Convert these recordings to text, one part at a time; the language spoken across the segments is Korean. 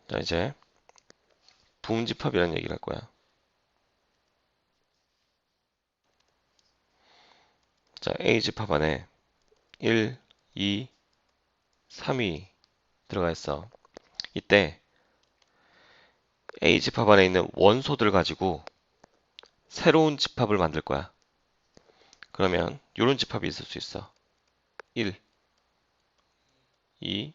자, 이제 부분집합이라는 얘기를 할 거야. 자, A집합 안에 1, 2, 3이 들어가 있어. 이때 A집합 안에 있는 원소들 가지고 새로운 집합을 만들 거야. 그러면 이런 집합이 있을 수 있어. 1, 2,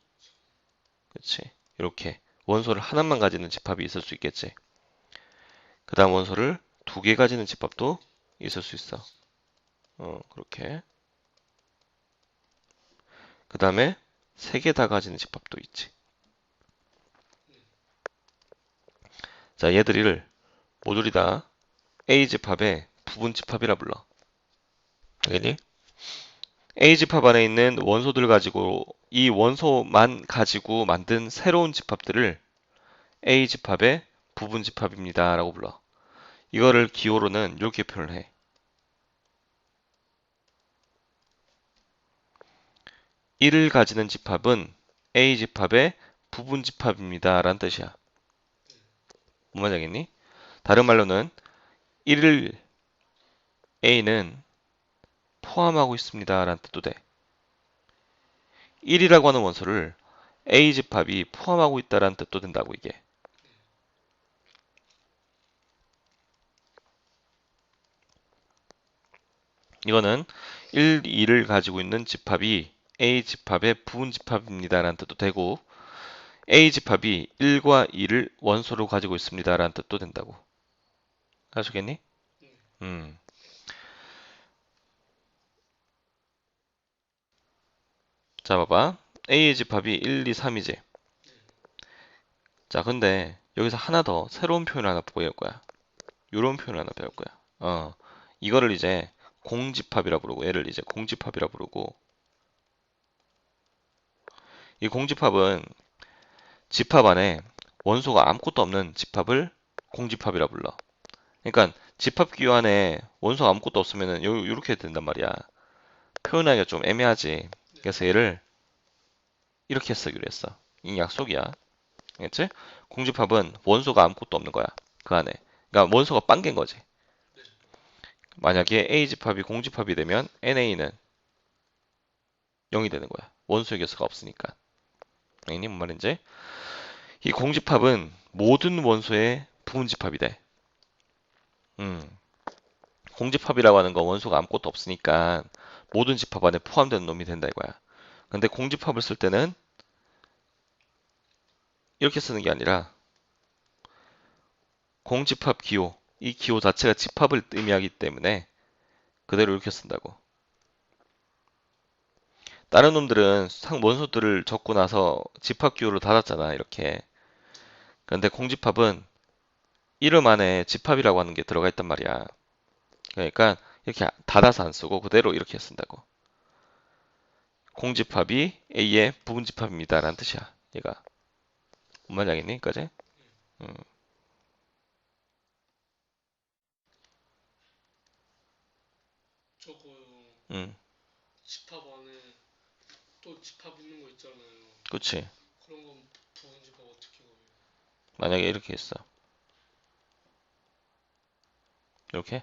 그치. 이렇게 원소를 하나만 가지는 집합이 있을 수 있겠지. 그 다음 원소를 두 개 가지는 집합도 있을 수 있어. 그렇게. 그 다음에 세 개 다 가지는 집합도 있지. 자, 얘들을 모조리 다 A집합의 부분집합이라 불러. 알겠니? A집합 안에 있는 원소들 가지고 이 원소만 가지고 만든 새로운 집합들을 A집합의 부분집합입니다 라고 불러. 이거를 기호로는 이렇게 표현을 해. 1을 가지는 집합은 A집합의 부분집합입니다 라는 뜻이야. 뭔 말인지 알겠니? 다른 말로는 1을 A는 포함하고 있습니다 라는 뜻도 돼. 1이라고 하는 원소를 A집합이 포함하고 있다라는 뜻도 된다고 이게. 이거는 1, 2를 가지고 있는 집합이 A집합의 부분집합입니다라는 뜻도 되고 A집합이 1과 2를 원소로 가지고 있습니다라는 뜻도 된다고. 아시겠니? 음. 자, 봐봐. A의 집합이 1, 2, 3이지. 자, 근데 여기서 하나 더 새로운 표현을 하나 보일 거야. 이런 표현을 하나 배울 거야. 이거를 이제 공집합이라 부르고 얘를 이제 공집합이라 부르고 이 공집합은 집합 안에 원소가 아무것도 없는 집합을 공집합이라 불러. 그러니까 집합 기호 안에 원소가 아무것도 없으면은 요렇게 된단 말이야. 표현하기가 좀 애매하지. 그래서 얘를 이렇게 쓰기로 했어. 이 약속이야. 알겠지? 공집합은 원소가 아무것도 없는 거야. 그 안에. 그러니까 원소가 빵개인 거지. 만약에 A집합이 공집합이 되면 NA는 0이 되는 거야. 원소의 개수가 없으니까. 알겠니? 뭔 말인지? 이 공집합은 모든 원소의 부분집합이 돼. 음. 공집합이라고 하는 건 원소가 아무것도 없으니까 모든 집합 안에 포함되는 놈이 된다 이거야. 근데 공집합을 쓸 때는 이렇게 쓰는 게 아니라 공집합 기호, 이 기호 자체가 집합을 의미하기 때문에 그대로 이렇게 쓴다고. 다른 놈들은 원소들을 적고 나서 집합 기호를 닫았잖아, 이렇게. 그런데 공집합은 이름 안에 집합이라고 하는 게 들어가 있단 말이야. 그러니까 이렇게 닫아서 안 쓰고 그대로 이렇게 쓴다고. 공집합이 A의 부분집합입니다. 라는 뜻이야, 얘가. 뭔 말인지 알겠니? 까지? 음, 저거 음, 집합 안에 또 집합 있는 거 있잖아요. 그치. 그런 건 부분 집합 어떻게 구해요? 만약에 이렇게 했어. 이렇게?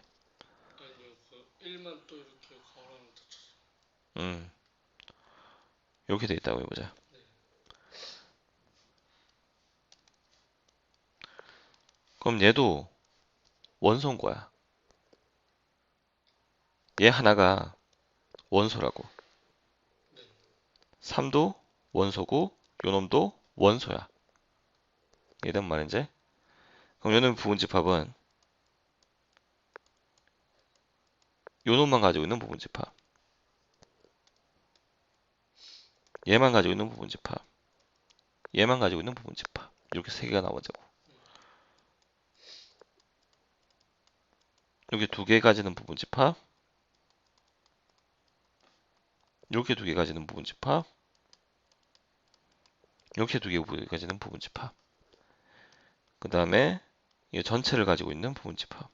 아니요, 그 1만 또 이렇게 가로로 닫혔어요. 음, 이렇게 돼 있다고 해보자. 네. 그럼 얘도 원소인 거야. 얘 하나가 원소라고. 네. 3도 원소고, 요 놈도 원소야. 이해된 말인지? 그럼 요놈 부분집합은 요 놈만 가지고 있는 부분집합. 얘만 가지고 있는 부분집합. 얘만 가지고 있는 부분집합. 이렇게 세 개가 나오자고. 여기 두 개 가지는 부분집합. 이렇게 두 개 가지는 부분집합. 이렇게 두 개 가지는 부분집합. 그 다음에 이 전체를 가지고 있는 부분집합.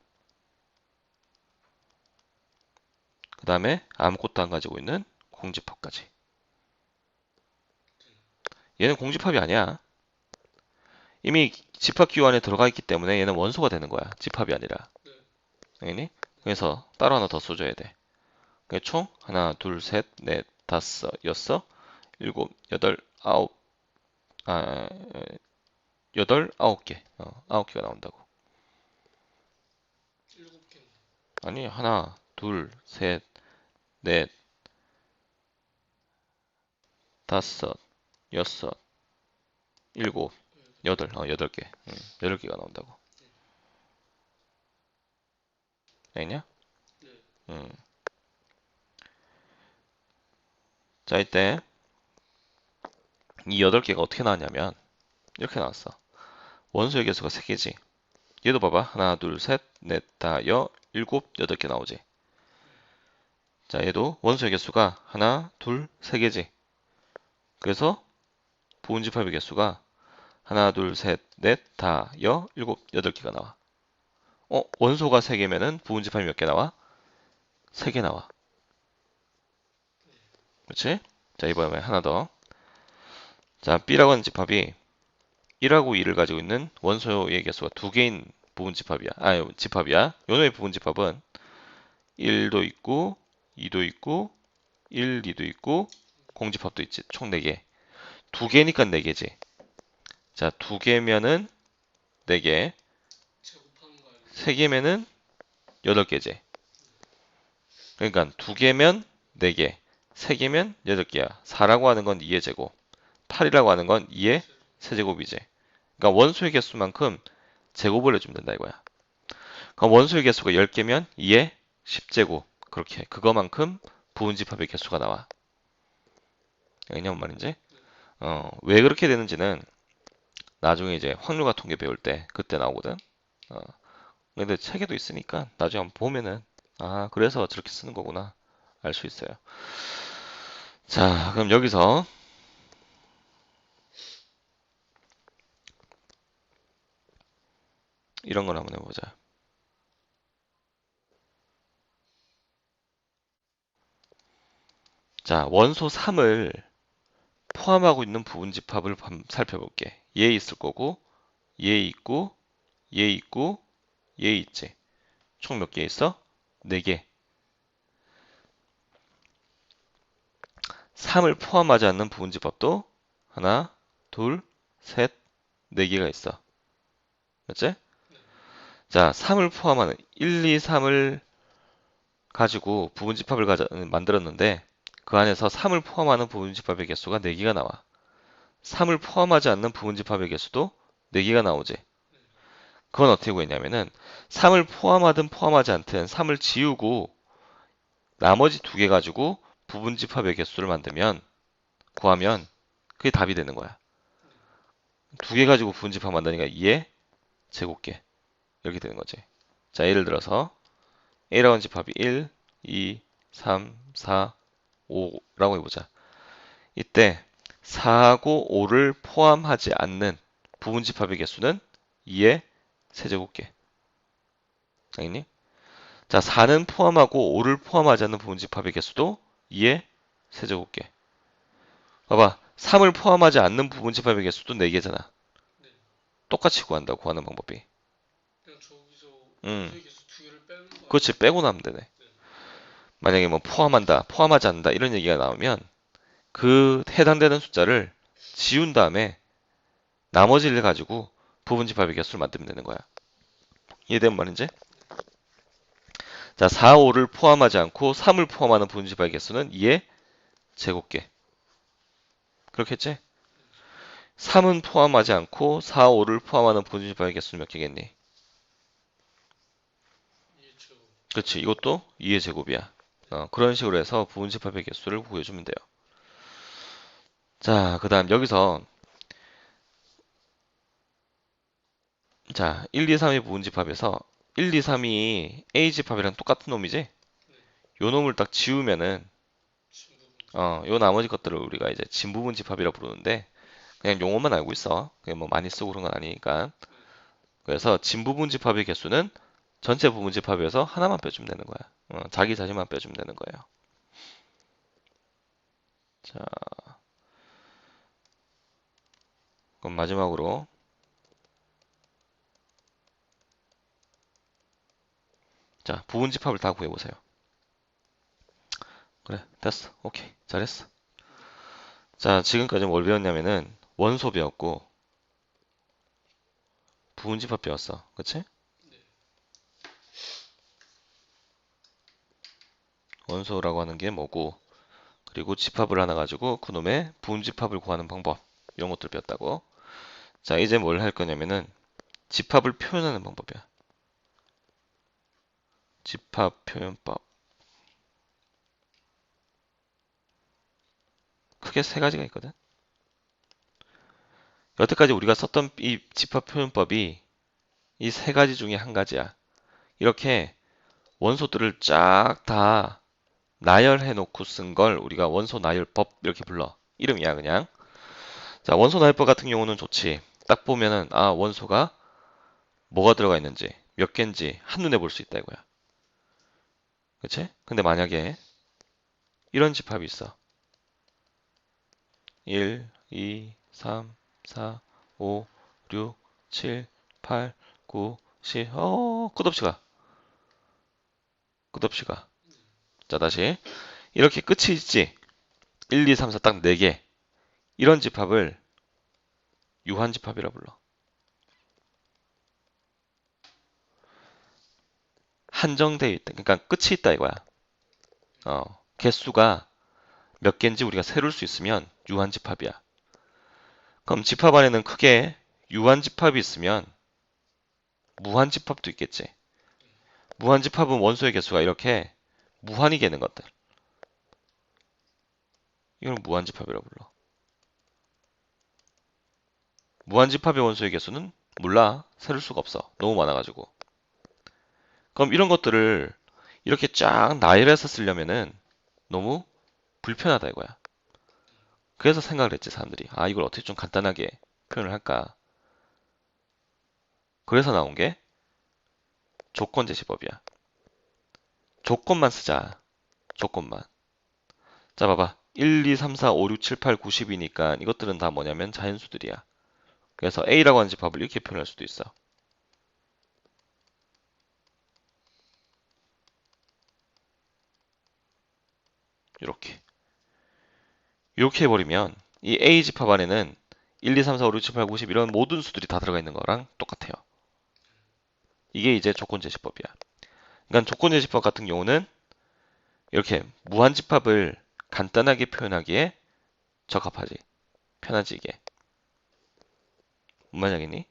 그 다음에 아무것도 안 가지고 있는 공집합까지. 얘는 공집합이 아니야. 이미 집합기호 안에 들어가 있기 때문에 얘는 원소가 되는 거야. 집합이 아니라. 네. 알겠니? 그래서 따로 하나 더 써줘야 돼. 그게 총 하나, 둘, 셋, 넷, 다섯, 여섯, 일곱, 여덟, 아홉, 아, 여덟, 아홉 개. 아홉 개가 나온다고. 7개. 아니, 하나, 둘, 셋, 넷, 다섯, 여섯, 일곱, 여덟, 여덟 개. 여덟 개가 나온다고. 알겠냐? 네. 음. 자, 이때 이 여덟 개가 어떻게 나왔냐면 이렇게 나왔어. 원소의 개수가 3개지. 얘도 봐봐. 하나, 둘, 셋, 넷, 다, 일곱, 여덟 개 나오지. 자, 얘도 원소의 개수가 하나, 둘, 3개지. 그래서 부분집합의 개수가 하나, 둘, 셋, 넷, 다, 일곱, 여덟 개가 나와. 원소가 3개면은 부분집합이 몇 개 나와? 3개 나와. 그렇지? 자, 이번에 하나 더. 자, B라고 하는 집합이 1하고 2를 가지고 있는 원소의 개수가 2개인 부분집합이야. 집합이야. 요놈의 부분집합은 1도 있고, 2도 있고, 1, 2도 있고, 공집합도 있지. 총 4개. 2개니까 4개지. 자, 2개면은 4개, 제곱하는 거 아니에요? 3개면은 8개지. 그러니까 2개면 4개, 3개면 8개야. 4라고 하는 건 2의 제곱, 8이라고 하는 건 2의 세제곱이지. 그러니까 원소의 개수만큼 제곱을 해주면 된다 이거야. 그럼 원소의 개수가 10개면 2의 10제곱. 그렇게 그거만큼 부분집합의 개수가 나와. 알겠냐 뭔 말인지? 왜 그렇게 되는지는 나중에 이제 확률과 통계 배울 때 그때 나오거든. 어, 근데 책에도 있으니까 나중에 한번 보면은 그래서 저렇게 쓰는 거구나 알 수 있어요. 자, 그럼 여기서 이런 걸 한번 해보자. 자, 원소 3을 포함하고 있는 부분집합을 한번 살펴볼게. 얘 있을 거고, 얘 있고, 얘 있고, 얘 있지. 총 몇 개 있어? 4개. 3을 포함하지 않는 부분집합도 하나, 둘, 셋, 4개가 있어. 맞지? 자, 3을 포함하는 1, 2, 3을 가지고 부분집합을 만들었는데 그 안에서 3을 포함하는 부분집합의 개수가 4개가 나와. 3을 포함하지 않는 부분집합의 개수도 4개가 나오지. 그건 어떻게 구했냐면은 3을 포함하든 포함하지 않든 3을 지우고 나머지 2개 가지고 부분집합의 개수를 구하면 그게 답이 되는 거야. 2개 가지고 부분집합 만드니까 2의 제곱계 이렇게 되는 거지. 자, 예를 들어서 A라고 하는 집합이 1, 2, 3, 4, 5라고 해보자. 이때 4하고 5를 포함하지 않는 부분집합의 개수는 2의 세제곱계. 알겠니? 자, 4는 포함하고 5를 포함하지 않는 부분집합의 개수도 2의 세제곱계. 봐봐. 3을 포함하지 않는 부분집합의 개수도 4개잖아. 네. 똑같이 구한다고 구하는 방법이. 그냥 저기서 음, 원소의 개수 2개를 빼는 거 아니에요? 그렇지. 빼고 나면 되네. 네. 만약에 뭐 포함한다, 포함하지 않는다 이런 얘기가 나오면 그 해당되는 숫자를 지운 다음에 나머지를 가지고 부분집합의 개수를 만들면 되는 거야. 이해되는 말인지? 자, 4, 5를 포함하지 않고 3을 포함하는 부분집합의 개수는 2의 제곱계. 그렇겠지? 3은 포함하지 않고 4, 5를 포함하는 부분집합의 개수는 몇 개겠니? 2의 제곱. 그렇지. 이것도 2의 제곱이야. 그런 식으로 해서 부분집합의 개수를 구해주면 돼요. 자, 그 다음 여기서 자, 1, 2, 3의 부분집합에서 1, 2, 3이 A집합이랑 똑같은 놈이지? 네. 요 놈을 딱 지우면은 진부분. 요 나머지 것들을 우리가 이제 진부분집합이라 부르는데 그냥 용어만 알고 있어. 그냥 뭐 많이 쓰고 그런 건 아니니까. 그래서 진부분집합의 개수는 전체 부분집합에서 하나만 빼주면 되는 거야. 자기 자신만 빼주면 되는 거예요. 자, 그럼 마지막으로 자, 부분 집합을 다 구해보세요. 그래, 됐어. 오케이. 잘했어. 자, 지금까지 뭘 배웠냐면은 원소 배웠고 부분 집합 배웠어. 그치? 네. 원소라고 하는 게 뭐고, 그리고 집합을 하나 가지고 그놈의 부분 집합을 구하는 방법. 이런 것들 배웠다고. 자, 이제 뭘 할 거냐면은 집합을 표현하는 방법이야. 집합 표현법. 크게 세 가지가 있거든. 여태까지 우리가 썼던 이 집합 표현법이 이 세 가지 중에 한 가지야. 이렇게 원소들을 쫙 다 나열해 놓고 쓴 걸 우리가 원소 나열법 이렇게 불러. 이름이야, 그냥. 자, 원소 나열법 같은 경우는 좋지. 딱 보면은, 아, 원소가 뭐가 들어가 있는지, 몇 개인지 한눈에 볼 수 있다 이거야. 그치? 근데 만약에 이런 집합이 있어. 1, 2, 3, 4, 5, 6, 7, 8, 9, 10, 끝없이 가. 끝없이 가. 자, 다시. 이렇게 끝이 있지. 1, 2, 3, 4 딱 4개. 이런 집합을 유한집합이라 불러. 한정돼 있다. 그러니까 끝이 있다 이거야. 개수가 몇 개인지 우리가 세룰 수 있으면 유한집합이야. 그럼 집합 안에는 크게 유한집합이 있으면 무한집합도 있겠지. 무한집합은 원소의 개수가 이렇게 무한히 되는 것들. 이걸 무한집합이라고 불러. 무한집합의 원소의 개수는 몰라. 세를 수가 없어. 너무 많아가지고. 그럼 이런 것들을 이렇게 쫙 나열해서 쓰려면은 너무 불편하다 이거야. 그래서 생각을 했지, 사람들이. 아, 이걸 어떻게 좀 간단하게 표현을 할까. 그래서 나온 게 조건제시법이야. 조건만 쓰자. 조건만. 자, 봐봐. 1, 2, 3, 4, 5, 6, 7, 8, 9, 10이니까 이것들은 다 뭐냐면 자연수들이야. 그래서 A라고 하는 집합을 이렇게 표현할 수도 있어. 이렇게. 이렇게 해버리면 이 A 집합 안에는 1, 2, 3, 4, 5, 6, 7, 8, 9, 10 이런 모든 수들이 다 들어가 있는 거랑 똑같아요. 이게 이제 조건제시법이야. 그러니까 조건제시법 같은 경우는 이렇게 무한집합을 간단하게 표현하기에 적합하지. 편하지 이게. 뭔 말이니?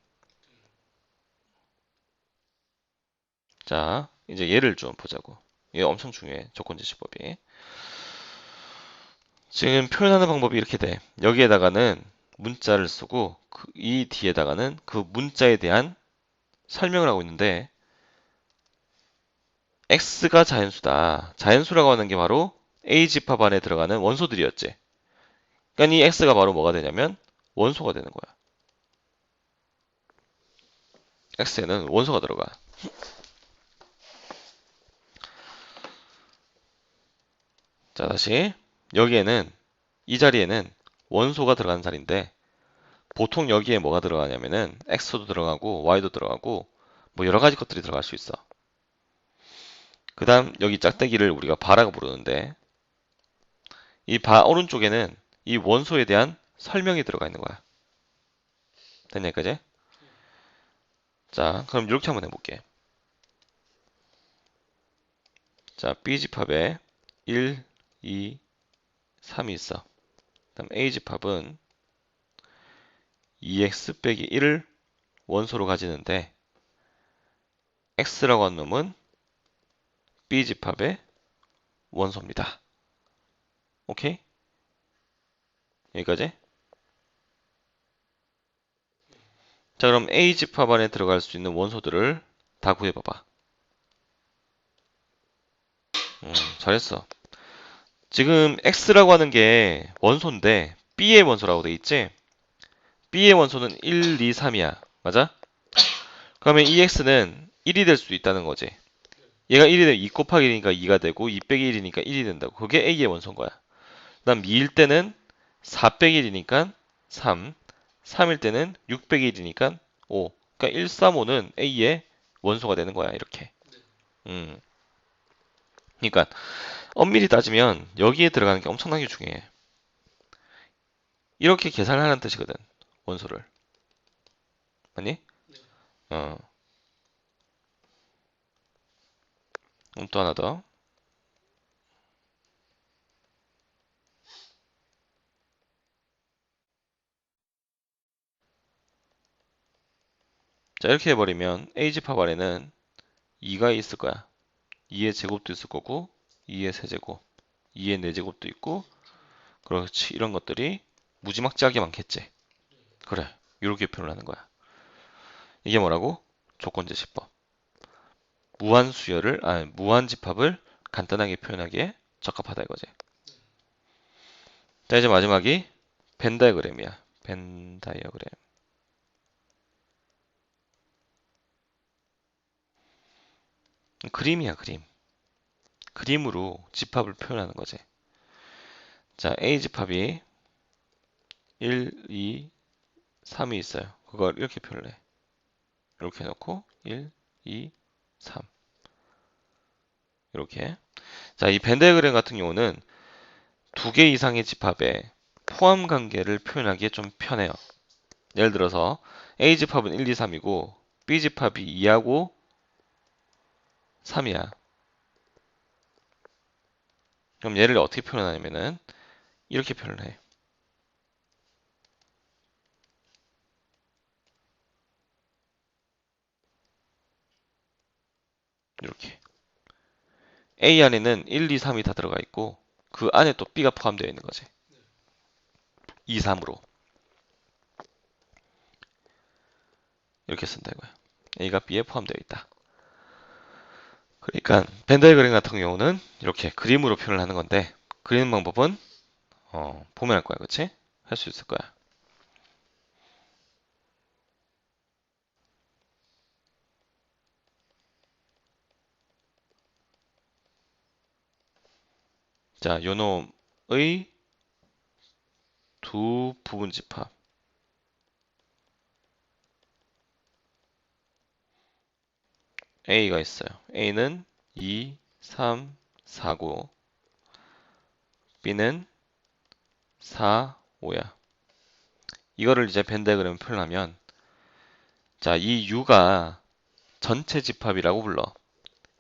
자, 이제 예를 좀 보자고. 이게 엄청 중요해. 조건제시법이. 지금 표현하는 방법이 이렇게 돼. 여기에다가는 문자를 쓰고 이 뒤에다가는 그 문자에 대한 설명을 하고 있는데 X가 자연수다. 자연수라고 하는 게 바로 A 집합 안에 들어가는 원소들이었지. 그러니까 이 X가 바로 뭐가 되냐면 원소가 되는 거야. X에는 원소가 들어가. 자, 다시. 여기에는, 이 자리에는 원소가 들어가는 자리인데, 보통 여기에 뭐가 들어가냐면은, X도 들어가고, Y도 들어가고, 뭐 여러 가지 것들이 들어갈 수 있어. 그 다음, 여기 짝대기를 우리가 바라고 부르는데, 이 바 오른쪽에는 이 원소에 대한 설명이 들어가 있는 거야. 됐냐, 여기까지? 자, 그럼 이렇게 한번 해볼게. 자, B집합에 1, 2, 3이 있어. 그다음 A집합은 2x 빼기 1을 원소로 가지는데 x라고 하는 놈은 B집합의 원소입니다. 오케이? 여기까지? 자, 그럼 A집합 안에 들어갈 수 있는 원소들을 다 구해봐봐. 잘했어. 지금 x라고 하는 게 원소인데 B의 원소라고 돼 있지? B의 원소는 1, 2, 3이야. 맞아? 그러면 이 x는 1이 될 수 있다는 거지. 얘가 1이 되면 2 곱하기 1이니까 2가 되고 2 빼기 1이니까 1이 된다고. 그게 A의 원소인 거야. 그 다음 2일 때는 4 빼기 1이니까 3, 3일 때는 6 빼기 1이니까 5. 그러니까 1, 3, 5는 A의 원소가 되는 거야. 이렇게. 네. 그러니까 엄밀히 따지면 여기에 들어가는 게 엄청나게 중요해. 이렇게 계산하는 뜻이거든. 원소를. 맞니? 네. 어. 그럼 또 하나 더. 자, 이렇게 해버리면 A집합 안에는 2가 있을 거야. 2의 제곱도 있을 거고, 2의 세제곱, 2의 4제곱도 있고, 그렇지. 이런 것들이 무지막지하게 많겠지. 그래. 이렇게 표현을 하는 거야. 이게 뭐라고? 조건제시법. 무한집합을 간단하게 표현하기에 적합하다 이거지. 자, 이제 마지막이 벤 다이어그램이야. 벤 다이어그램. 그림이야, 그림. 그림으로 집합을 표현하는 거지. 자, A 집합이 1, 2, 3이 있어요. 그걸 이렇게 표현을 해. 이렇게 해놓고 1, 2, 3 이렇게. 자, 이 벤 다이어그램 같은 경우는 두 개 이상의 집합의 포함 관계를 표현하기에 좀 편해요. 예를 들어서 A 집합은 1, 2, 3이고 B 집합이 2하고 3이야. 그럼 얘를 어떻게 표현하냐면은 이렇게 표현을 해. 이렇게. A 안에는 1, 2, 3이 다 들어가 있고 그 안에 또 B가 포함되어 있는 거지. 2, 3으로. 이렇게 쓴다 이거야. A가 B에 포함되어 있다. 그러니까 벤 다이어그램 같은 경우는 이렇게 그림으로 표현을 하는 건데 그리는 방법은 보면 할 거야. 그치? 할 수 있을 거야. 자, 요놈의 두 부분 집합. A가 있어요. A는 2, 3, 4고 B는 4, 5야. 이거를 이제 벤 다이어그램 표현하면 자, 이 U가 전체 집합이라고 불러.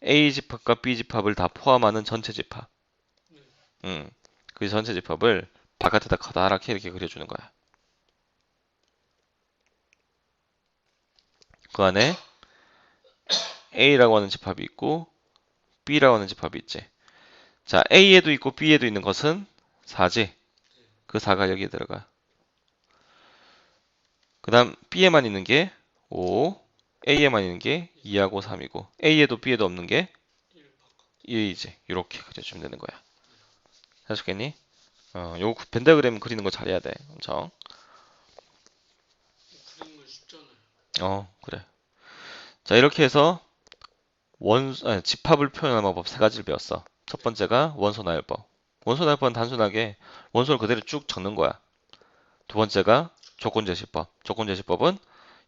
A 집합과 B 집합을 다 포함하는 전체 집합. 네. 그 전체 집합을 바깥에다 커다랗게 이렇게 그려주는 거야. 그 안에 A라고 하는 집합이 있고 B라고 하는 집합이 있지. 자, A에도 있고 B에도 있는 것은 4지. 그 4가 여기에 들어가. 그 다음 B에만 있는 게 5, A에만 있는 게 2하고 3이고 A에도 B에도 없는 게 1 바꿔. 1이지. 이렇게 그려주면 되는 거야. 해줬겠니? 요거 벤다그램 그리는 거 잘해야 돼. 엄청. 그리는 건 쉽잖아요. 그래. 자, 이렇게 해서 집합을 표현하는 방법 세 가지를 배웠어. 첫 번째가 원소 나열법. 원소 나열법은 단순하게 원소를 그대로 쭉 적는 거야. 두 번째가 조건제시법. 조건제시법은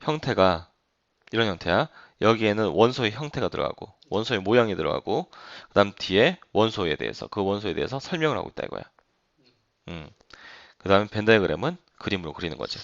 형태가 이런 형태야. 여기에는 원소의 형태가 들어가고 원소의 모양이 들어가고 그다음 뒤에 그 원소에 대해서 설명을 하고 있다 이거야. 음. 그다음에 벤 다이어그램은 그림으로 그리는 거지.